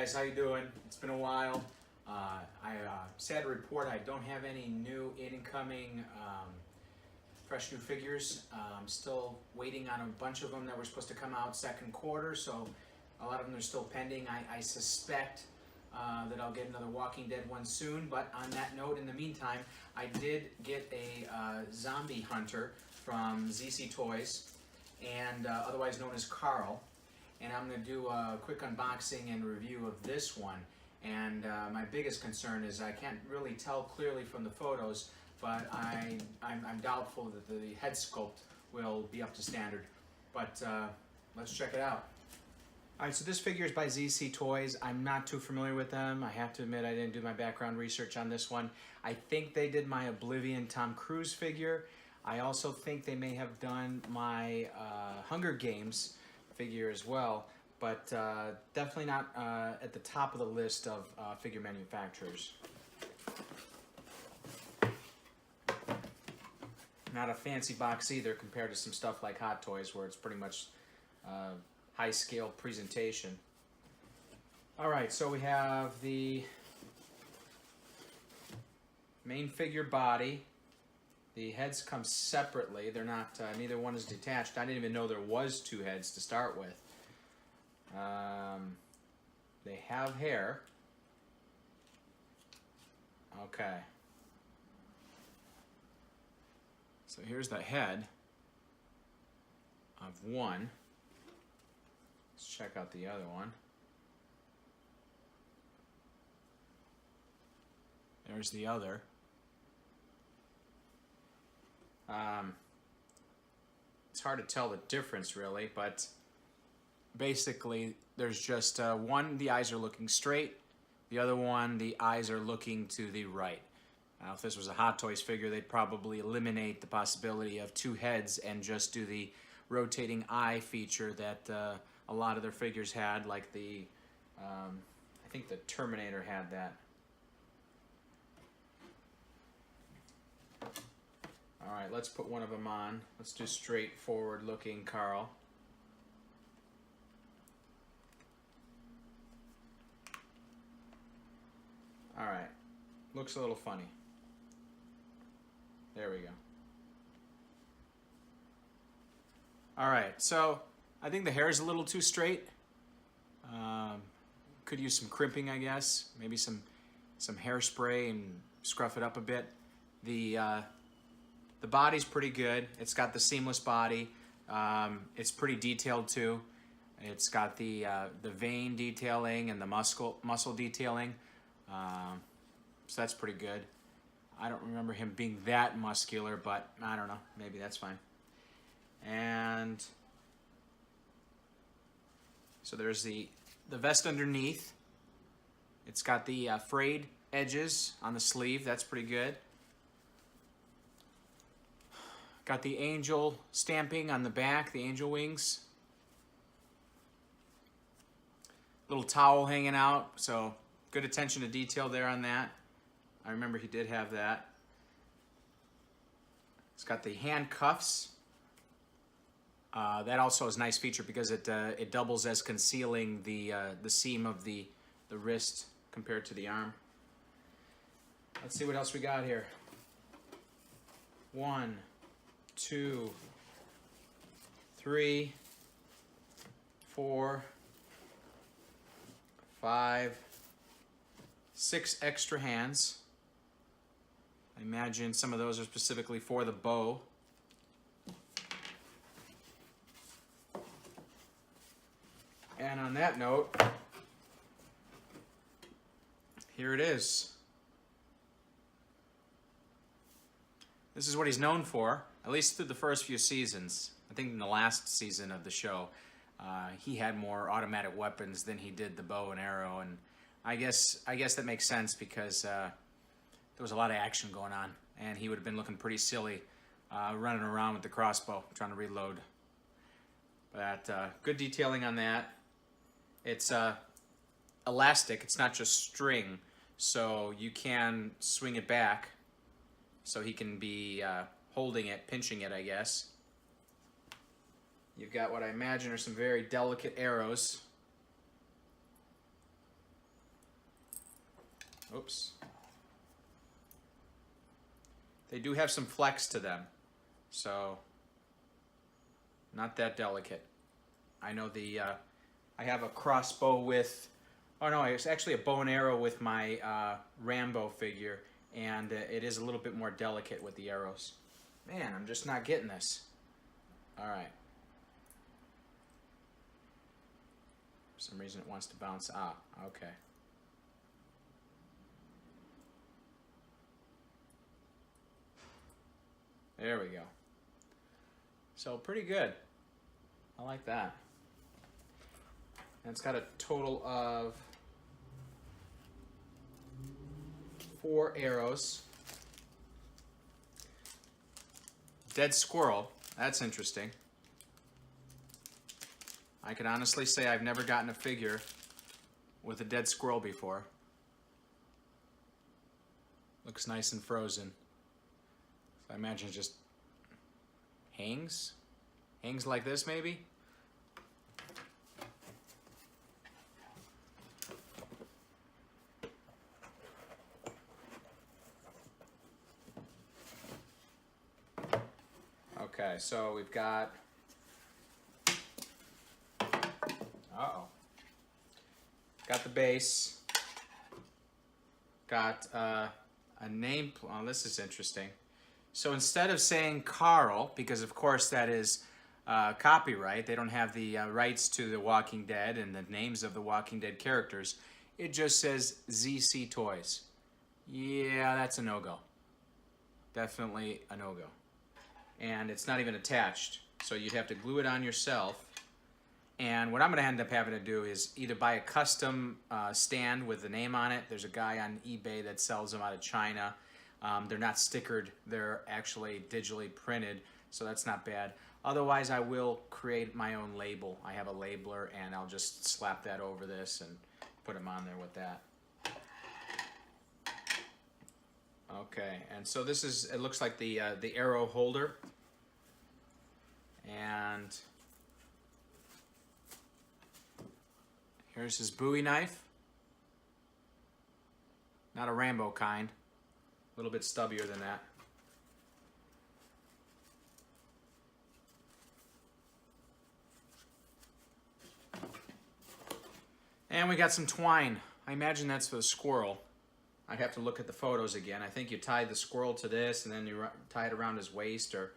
guys, how you doing? It's been a while. Sad to report I don't have any new incoming fresh new figures. I'm still waiting on a bunch of them that were supposed to come out second quarter, so a lot of them are still pending. I suspect that I'll get another Walking Dead one soon, but on that note, in the meantime, I did get a zombie hunter from ZC Toys, and otherwise known as Carl. And I'm going to do a quick unboxing and review of this one. And my biggest concern is I can't really tell clearly from the photos, but I'm doubtful that the head sculpt will be up to standard. But let's check it out. Alright, so this figure is by ZC Toys. I'm not too familiar with them. I have to admit I didn't do my background research on this one. I think they did my Oblivion Tom Cruise figure. I also think they may have done my Hunger Games figure as well, but definitely not at the top of the list of figure manufacturers. Not a fancy box either compared to some stuff like Hot Toys where it's pretty much high scale presentation. Alright, so we have the main figure body. The heads come separately. They're not, neither one is detached. I didn't even know there was two heads to start with. They have hair. Okay. So here's the head of one. Let's check out the other one. There's the other. It's hard to tell the difference really, but basically there's just one, the eyes are looking straight, the other one, the eyes are looking to the right. Now if this was a Hot Toys figure, they'd probably eliminate the possibility of two heads and just do the rotating eye feature that a lot of their figures had, like the, I think the Terminator had that. Alright, let's put one of them on. Let's do straightforward looking Carl. Alright, looks a little funny. There we go. Alright, so I think the hair is a little too straight. Could use some crimping, I guess. Maybe some hairspray and scruff it up a bit. The body's pretty good. It's got the seamless body. It's pretty detailed too. It's got the vein detailing and the muscle detailing. So that's pretty good. I don't remember him being that muscular, but I don't know. Maybe that's fine. And so there's the vest underneath. It's got the frayed edges on the sleeve. That's pretty good. Got the angel stamping on the back, the angel wings. Little towel hanging out, so good attention to detail there on that. I remember he did have that. It's got the handcuffs. That also is a nice feature because it doubles as concealing the seam of the wrist compared to the arm. Let's see what else we got here. 1, 2, 3, 4, 5, 6 extra hands. I imagine some of those are specifically for the bow. And on that note, here it is. This is what he's known for, at least through the first few seasons. I think in the last season of the show, he had more automatic weapons than he did the bow and arrow, and I guess that makes sense because there was a lot of action going on, and he would have been looking pretty silly running around with the crossbow trying to reload. But good detailing on that. It's elastic. It's not just string, so you can swing it back. So he can be holding it, pinching it, I guess. You've got what I imagine are some very delicate arrows. Oops. They do have some flex to them, so not that delicate. I know I have a crossbow with, oh no, it's actually a bow and arrow with my Rambo figure, and it is a little bit more delicate with the arrows. Man, I'm just not getting this. All right. For some reason it wants to bounce. Ah, okay. There we go. So pretty good. I like that. And it's got a total of 4 arrows. Dead squirrel. That's interesting. I can honestly say I've never gotten a figure with a dead squirrel before. Looks nice and frozen. So I imagine it just hangs. Hangs like this, maybe? Okay, so we've got... Uh-oh. Got the base. Got a name... Oh, this is interesting. So instead of saying Carl, because of course that is copyright, they don't have the rights to The Walking Dead and the names of the Walking Dead characters, it just says ZC Toys. Yeah, that's a no-go. Definitely a no-go. And it's not even attached, so you'd have to glue it on yourself. And what I'm going to end up having to do is either buy a custom stand with the name on it. There's a guy on eBay that sells them out of China. They're not stickered, they're actually digitally printed, so that's not bad. Otherwise, I will create my own label. I have a labeler, and I'll just slap that over this and put them on there with that. Okay, and so this is, it looks like the arrow holder. And here's his Bowie knife. Not a Rambo kind. A little bit stubbier than that. And we got some twine. I imagine that's for the squirrel. I'd have to look at the photos again. I think you tie the squirrel to this and then you tie it around his waist or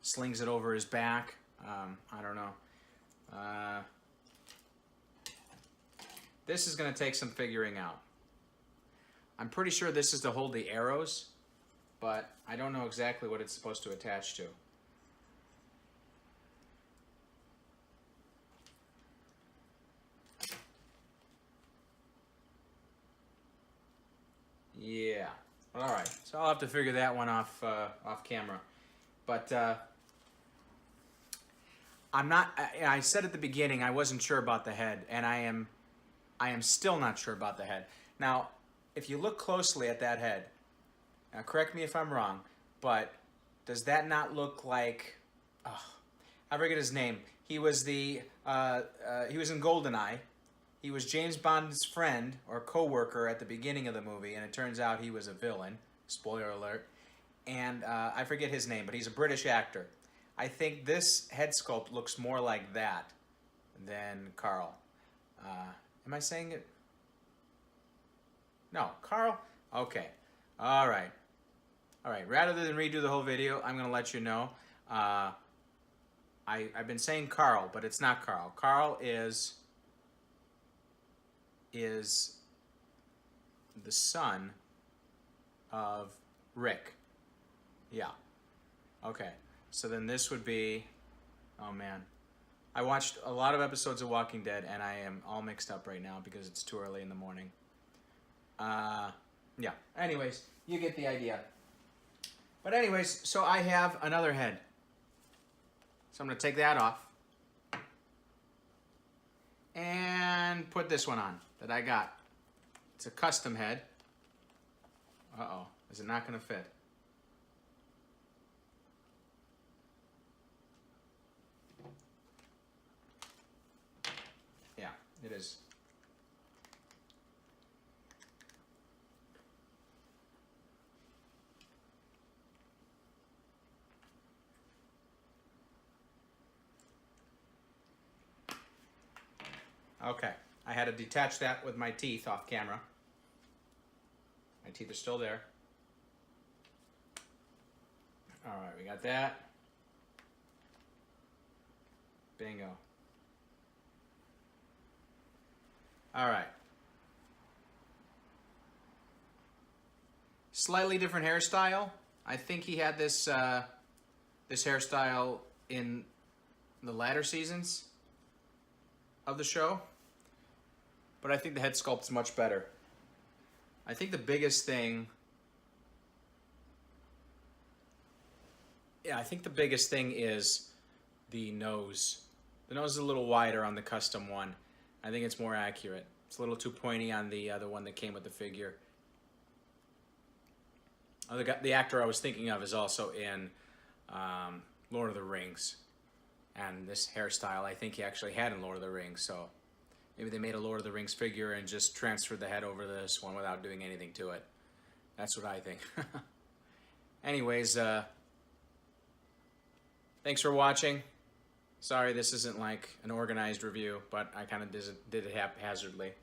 slings it over his back. I don't know. This is going to take some figuring out. I'm pretty sure this is to hold the arrows, but I don't know exactly what it's supposed to attach to. Yeah. All right. So I'll have to figure that one off off camera. But I'm not. I said at the beginning I wasn't sure about the head, and I am still not sure about the head. Now, if you look closely at that head, now correct me if I'm wrong, but does that not look like? Oh, I forget his name. He was the he was in GoldenEye. He was James Bond's friend or co-worker at the beginning of the movie, and it turns out he was a villain. Spoiler alert. And I forget his name, but he's a British actor. I think this head sculpt looks more like that than Carl. Am I saying it? No, Carl? Okay. All right. All right. Rather than redo the whole video, I'm going to let you know. I've been saying Carl, but it's not Carl. Carl is the son of Rick. Yeah. Okay. So then this would be, oh man. I watched a lot of episodes of Walking Dead and I am all mixed up right now because it's too early in the morning. Yeah. Anyways, you get the idea. But anyways, so I have another head. So I'm going to take that off. And put this one on that I got. It's a custom head. Uh-oh. Is it not going to fit? Yeah, it is. Okay, I had to detach that with my teeth off camera. My teeth are still there. All right, we got that. Bingo. All right. Slightly different hairstyle. I think he had this this hairstyle in the latter seasons of the show, but I think the head sculpt's much better. I think the biggest thing, I think the biggest thing is the nose. The nose is a little wider on the custom one. I think it's more accurate. It's a little too pointy on the other one that came with the figure. The actor I was thinking of is also in Lord of the Rings. And this hairstyle I think he actually had in Lord of the Rings. So maybe they made a Lord of the Rings figure and just transferred the head over to this one without doing anything to it. That's what I think. Anyways, thanks for watching. Sorry this isn't like an organized review, but I kind of did it haphazardly.